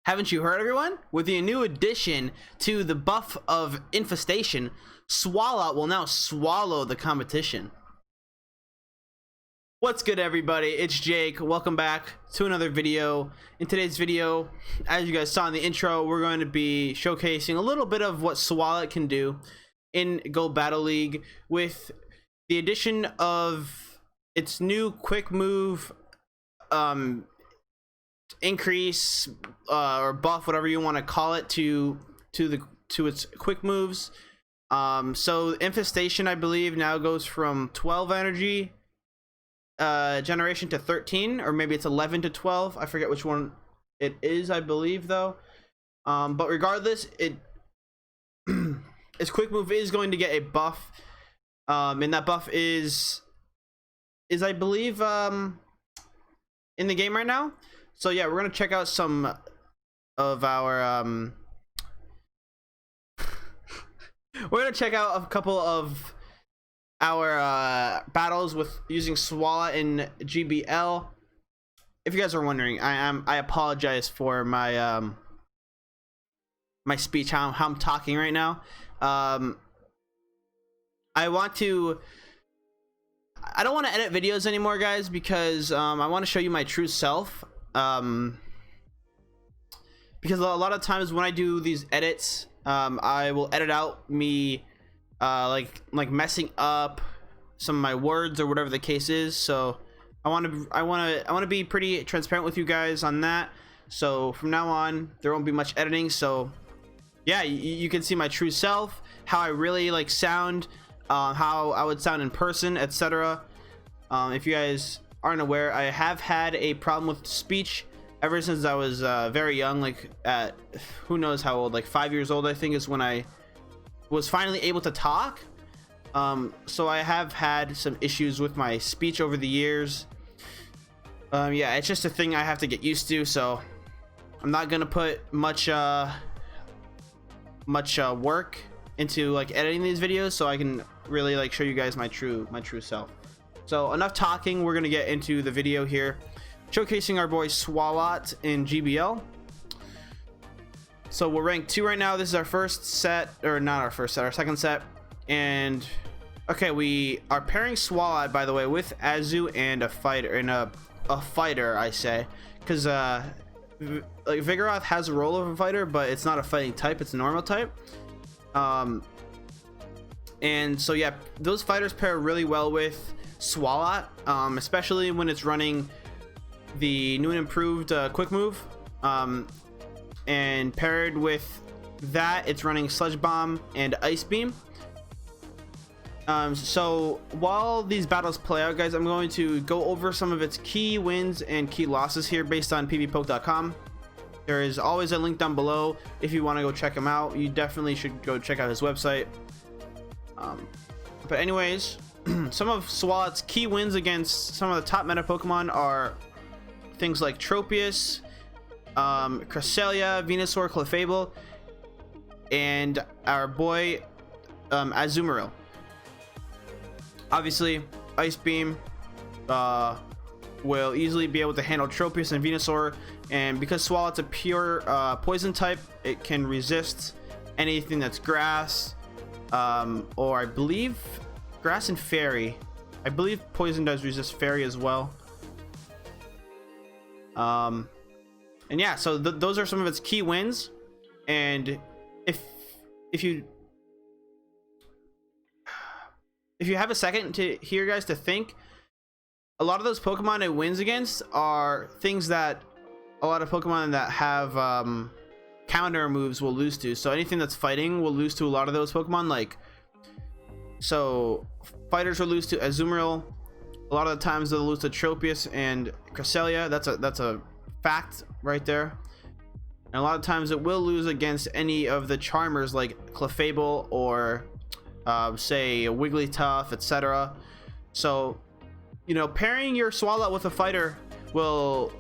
Haven't you heard, everyone? With the new addition to the buff of infestation, Swalot will now swallow the competition. What's good, everybody? It's Jake. Welcome back to another video. In today's video, as you guys saw in the intro, we're going to be showcasing a little bit of what Swalot can do in Go Battle League with the addition of its new quick move increase or buff, whatever you want to call it, to its quick moves. So infestation, I believe, now goes from 12 energy generation to 13, or maybe it's 11 to 12. I forget which one it is, I believe, though. But regardless, its quick move is going to get a buff, and that buff is I believe in the game right now. So yeah, we're gonna check out some of our we're gonna check out a couple of our battles with using Swalot in GBL. If you guys are wondering, I apologize for my my speech, how I'm talking right now. I don't want to edit videos anymore, guys, because I want to show you my true self. Because a lot of times when I do these edits, I will edit out me like messing up some of my words or whatever the case is. So I want to be pretty transparent with you guys on that. So from now on, there won't be much editing. So yeah, you can see my true self, how I really sound, how I would sound in person, etc. If you guys aren't aware, I have had a problem with speech ever since I was very young, like at who knows how old, like 5 years old, I think, is when I was finally able to talk. So I have had some issues with my speech over the years. Yeah, it's just a thing I have to get used to, so I'm not gonna put much work into editing these videos, so I can really show you guys my true self. So enough talking, we're gonna get into the video here, showcasing our boy Swalot in GBL. So we're ranked 2 right now. This is our first set, or not our first set, our second set. And okay, we are pairing Swalot, by the way, with Azu and a fighter, I say, because Vigoroth has a role of a fighter, but it's not a fighting type, it's a normal type. And so yeah, those fighters pair really well with Swalot, especially when it's running the new and improved quick move, and paired with that, it's running Sludge Bomb and Ice Beam. So while these battles play out, guys, I'm going to go over some of its key wins and key losses here based on pvpoke.com. There is always a link down below if you want to go check him out. You definitely should go check out his website. But anyways, some of Swalot's key wins against some of the top meta Pokemon are things like Tropius, Cresselia, Venusaur, Clefable, and our boy Azumarill. Obviously, Ice Beam will easily be able to handle Tropius and Venusaur, and because Swalot's a pure poison type, it can resist anything that's grass, or I believe grass and fairy. I believe poison does resist fairy as well. And yeah, so those are some of its key wins. And if you have a second to hear, guys, to think, a lot of those Pokemon it wins against are things that a lot of Pokemon that have counter moves will lose to. So anything that's fighting will lose to a lot of those Pokemon. So fighters will lose to Azumarill. A lot of the times they'll lose to Tropius and Cresselia. That's a fact right there. And a lot of times it will lose against any of the Charmers like Clefable or say Wigglytuff, etc. So pairing your Swalot with a fighter will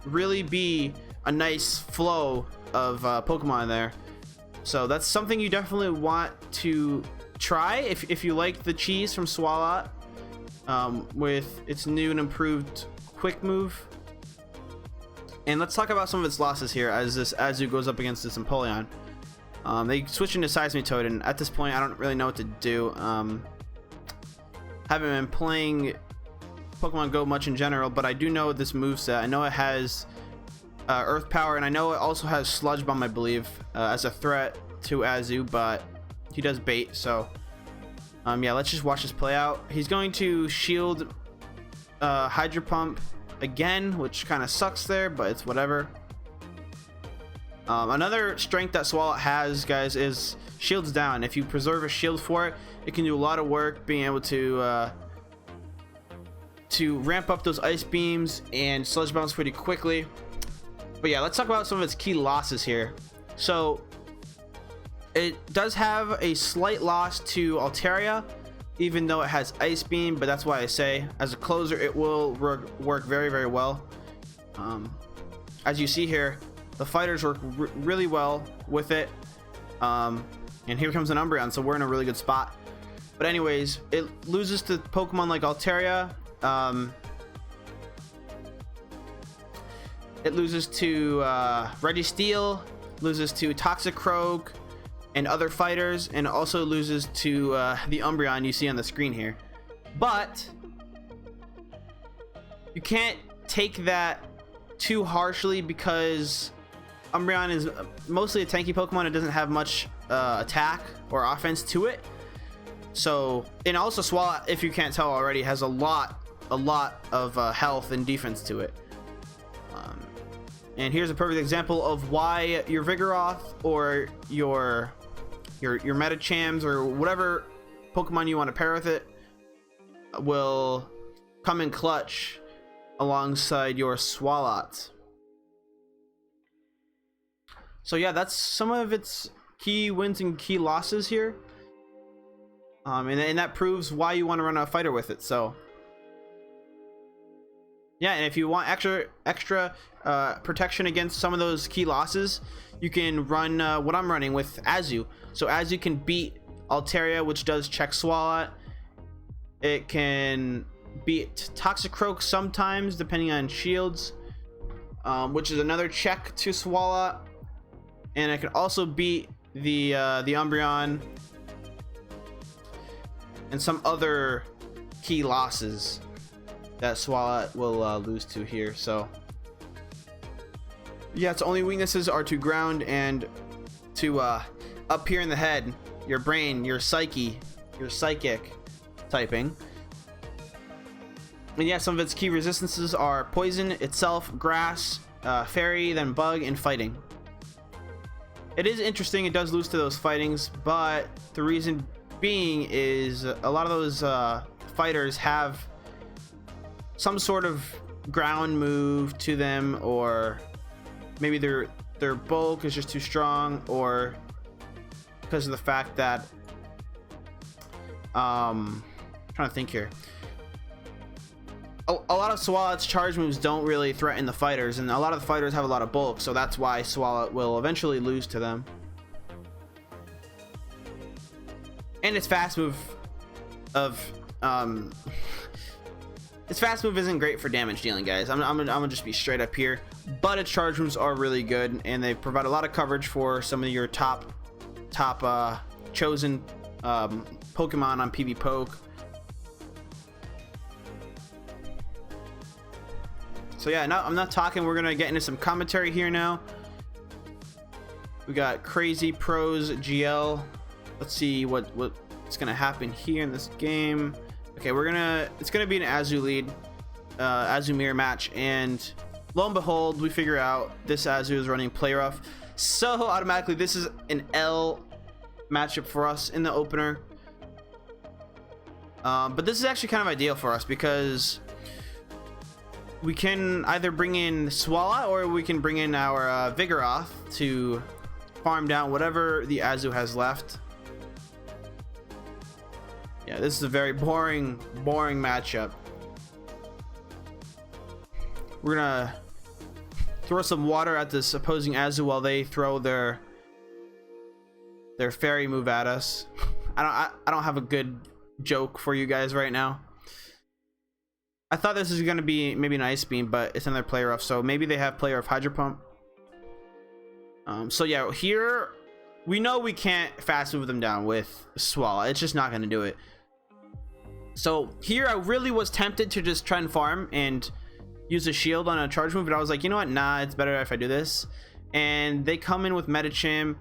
really be a nice flow of Pokemon there. So that's something you definitely want to try if you like the cheese from Swalot, with its new and improved quick move. And let's talk about some of its losses here as this Azu goes up against this Empoleon. They switch into Seismitoad, and at this point I don't really know what to do. Haven't been playing Pokemon Go much in general, but I do know this moveset. I know it has Earth Power, and I know it also has Sludge Bomb, I believe, as a threat to Azu, but he does bait, so yeah, let's just watch this play out. He's going to shield Hydro Pump again, which kind of sucks there, but it's whatever. Another strength that Swalot has, guys, is shields down. If you preserve a shield for it, it can do a lot of work being able to ramp up those ice beams and sludge bounce pretty quickly. But yeah, let's talk about some of its key losses here. So it does have a slight loss to Altaria, even though it has Ice Beam, but that's why I say as a closer it will work very, very well. As you see here, the fighters work really well with it, and here comes an Umbreon, so we're in a really good spot. But anyways, it loses to Pokemon like Altaria, it loses to Registeel, loses to Toxicroak and other fighters, and also loses to the Umbreon you see on the screen here. But you can't take that too harshly, because Umbreon is mostly a tanky Pokemon. It doesn't have much attack or offense to it. So, and also Swalot, if you can't tell already, has a lot of health and defense to it. And here's a perfect example of why your Vigoroth or your Metachams or whatever Pokemon you want to pair with it will come in clutch alongside your Swalot. So yeah, that's some of its key wins and key losses here, and that proves why you want to run a fighter with it. So yeah, and if you want extra protection against some of those key losses, you can run what I'm running with Azu. So Azu can beat Altaria, which does check Swalot. It can beat Toxicroak sometimes, depending on shields, which is another check to Swalot. And it can also beat the Umbreon and some other key losses that Swalot will lose to here. So yeah, its only weaknesses are to ground and to up here in the head, your brain, your psyche, your psychic typing. And yeah, some of its key resistances are poison itself, grass, fairy, then bug, and fighting. It is interesting, it does lose to those fightings, but the reason being is a lot of those fighters have some sort of ground move to them, or maybe their bulk is just too strong, or because of the fact that I'm trying to think here. A lot of Swalot's charge moves don't really threaten the fighters, and a lot of the fighters have a lot of bulk, so that's why Swalot will eventually lose to them. And its fast move its fast move isn't great for damage dealing, guys. I'm gonna just be straight up here, but its charge moves are really good, and they provide a lot of coverage for some of your top chosen Pokemon on PV Poke. So yeah, no, I'm not talking. We're gonna get into some commentary here now. We got Crazy Pros GL. Let's see what's gonna happen here in this game. Okay, it's gonna be an Azu lead, Azu mirror match, and lo and behold, we figure out this Azu is running Play Rough, so automatically this is an L matchup for us in the opener. But this is actually kind of ideal for us, because we can either bring in Swalot or we can bring in our Vigoroth to farm down whatever the Azu has left. Yeah, this is a very boring matchup. We're gonna throw some water at this opposing Azu while they throw their fairy move at us. I don't have a good joke for you guys right now. I thought this was going to be maybe an Ice Beam, but it's another Play Rough, so maybe they have Play Rough Hydro Pump. So yeah, here we know we can't fast move them down with Swalot. It's just not going to do it. So here I really was tempted to just try and farm and use a shield on a charge move, but I was like, you know what, nah, it's better if I do this. And they come in with Medicham.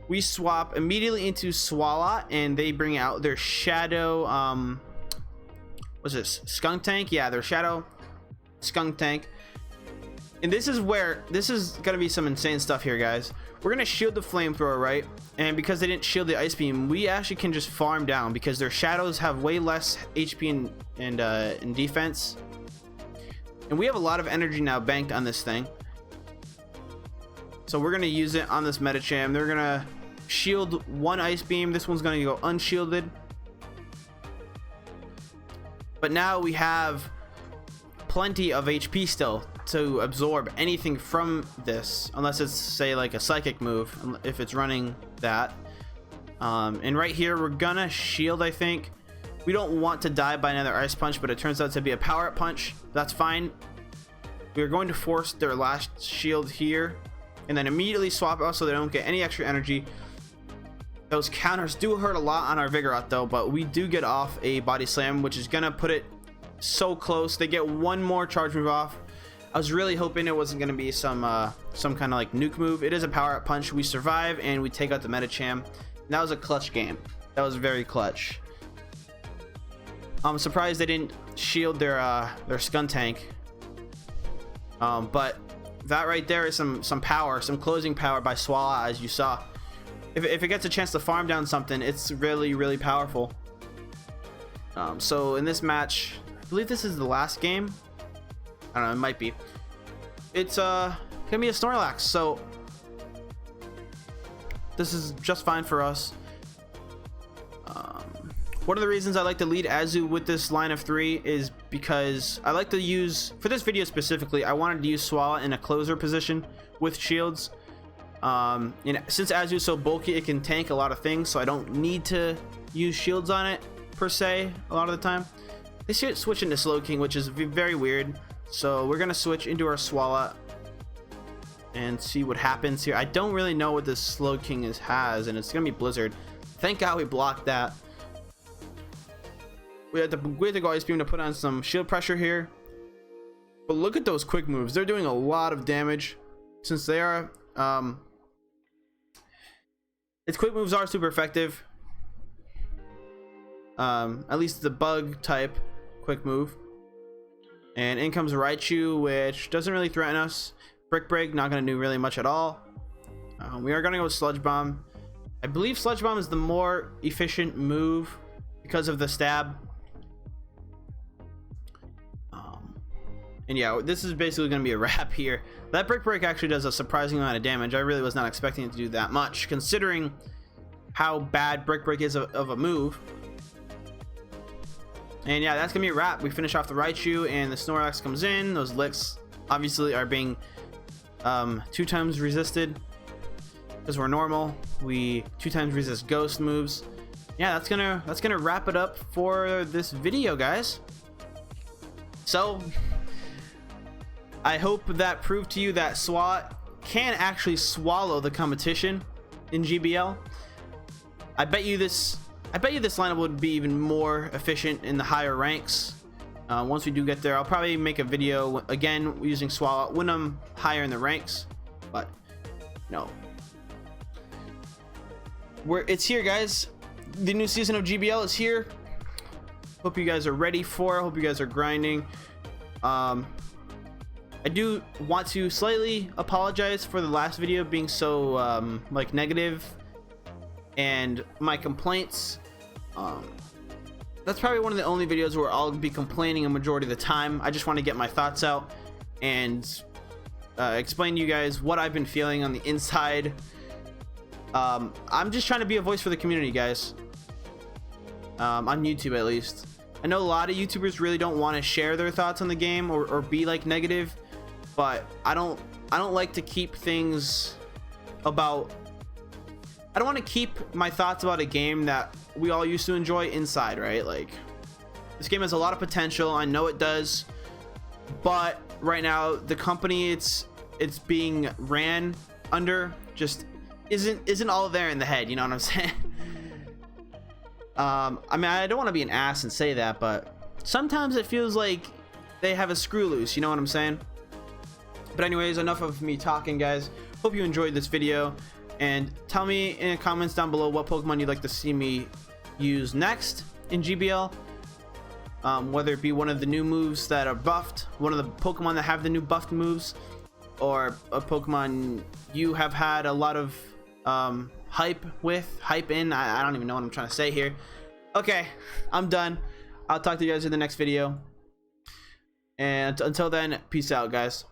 We swap immediately into Swalot, and they bring out their Shadow what's this, Skunk Tank? Yeah, their Shadow Skunk Tank. And this is gonna be some insane stuff here, guys. We're gonna shield the Flamethrower, right? And because they didn't shield the Ice Beam, we actually can just farm down because their Shadows have way less HP and defense. And we have a lot of energy now banked on this thing. So we're gonna use it on this Medicham. They're gonna shield one Ice Beam. This one's gonna go unshielded. But now we have plenty of HP still to absorb anything from this, unless it's, say, like a Psychic move, if it's running that. And right here we're gonna shield. I think we don't want to die by another Ice Punch, but it turns out to be a Power Up Punch. That's fine. We're going to force their last shield here and then immediately swap out so they don't get any extra energy. Those counters do hurt a lot on our Vigoroth though, but we do get off a Body Slam, which is gonna put it so close. They get one more charge move off. I was really hoping it wasn't gonna be some kind of like nuke move. It is a Power Up Punch. We survive and we take out the Medicham. That was a clutch game. That was very clutch. I'm surprised they didn't shield their Skunk Tank. But that right there is some power, some closing power by Swalot, as you saw. If it gets a chance to farm down something, it's really powerful. So in this match, I believe this is the last game. I don't know, it might be. It's gonna be a Snorlax, so this is just fine for us. One of the reasons I like to lead Azu with this line of 3 is because I like to use, for this video specifically, I wanted to use Swalot in a closer position with shields. Since Azu is so bulky, it can tank a lot of things, so I don't need to use shields on it per se a lot of the time. They should switch into Slowking, which is very weird. So we're gonna switch into our Swalot and see what happens here. I don't really know what this Slowking has, and it's gonna be Blizzard. Thank God we blocked that. We had to go Ice Beam to put on some shield pressure here. But look at those quick moves. They're doing a lot of damage since they are its quick moves are super effective. At least the bug type quick move. And in comes Raichu, which doesn't really threaten us. Brick Break, not going to do really much at all. We are going to go with Sludge Bomb. I believe Sludge Bomb is the more efficient move because of the stab. And yeah, this is basically going to be a wrap here. That Brick Break actually does a surprising amount of damage. I really was not expecting it to do that much, considering how bad Brick Break is of a move. And yeah, that's going to be a wrap. We finish off the Raichu, and the Snorlax comes in. Those licks obviously are being 2 times resisted. Because we're normal, we 2 times resist ghost moves. Yeah, that's gonna wrap it up for this video, guys. So I hope that proved to you that Swalot can actually swallow the competition in GBL. I bet you this lineup would be even more efficient in the higher ranks. Once we do get there, I'll probably make a video again using Swalot when I'm higher in the ranks. But no, it's here, guys. The new season of GBL is here. Hope you guys are ready for it. Hope you guys are grinding. I do want to slightly apologize for the last video being so like negative and my complaints. That's probably one of the only videos where I'll be complaining a majority of the time. I just want to get my thoughts out and explain to you guys what I've been feeling on the inside. I'm just trying to be a voice for the community, guys. On YouTube, at least. I know a lot of YouTubers really don't want to share their thoughts on the game or be like negative, but I don't like to keep things about. I don't want to keep my thoughts about a game that we all used to enjoy inside, right? Like, This game has a lot of potential. I know it does, but right now the company it's being ran under just isn't all there in the head. You know what I'm saying? I mean, I don't want to be an ass and say that, but sometimes it feels like they have a screw loose. You know what I'm saying? But anyways, enough of me talking, guys. Hope you enjoyed this video, and tell me in the comments down below what Pokemon you'd like to see me use next in GBL. Whether it be one of the new moves that are buffed, one of the Pokemon that have the new buffed moves, or a Pokemon you have had a lot of hype in. I don't even know what I'm trying to say here. Okay, I'm done. I'll talk to you guys in the next video, and until then, peace out, guys.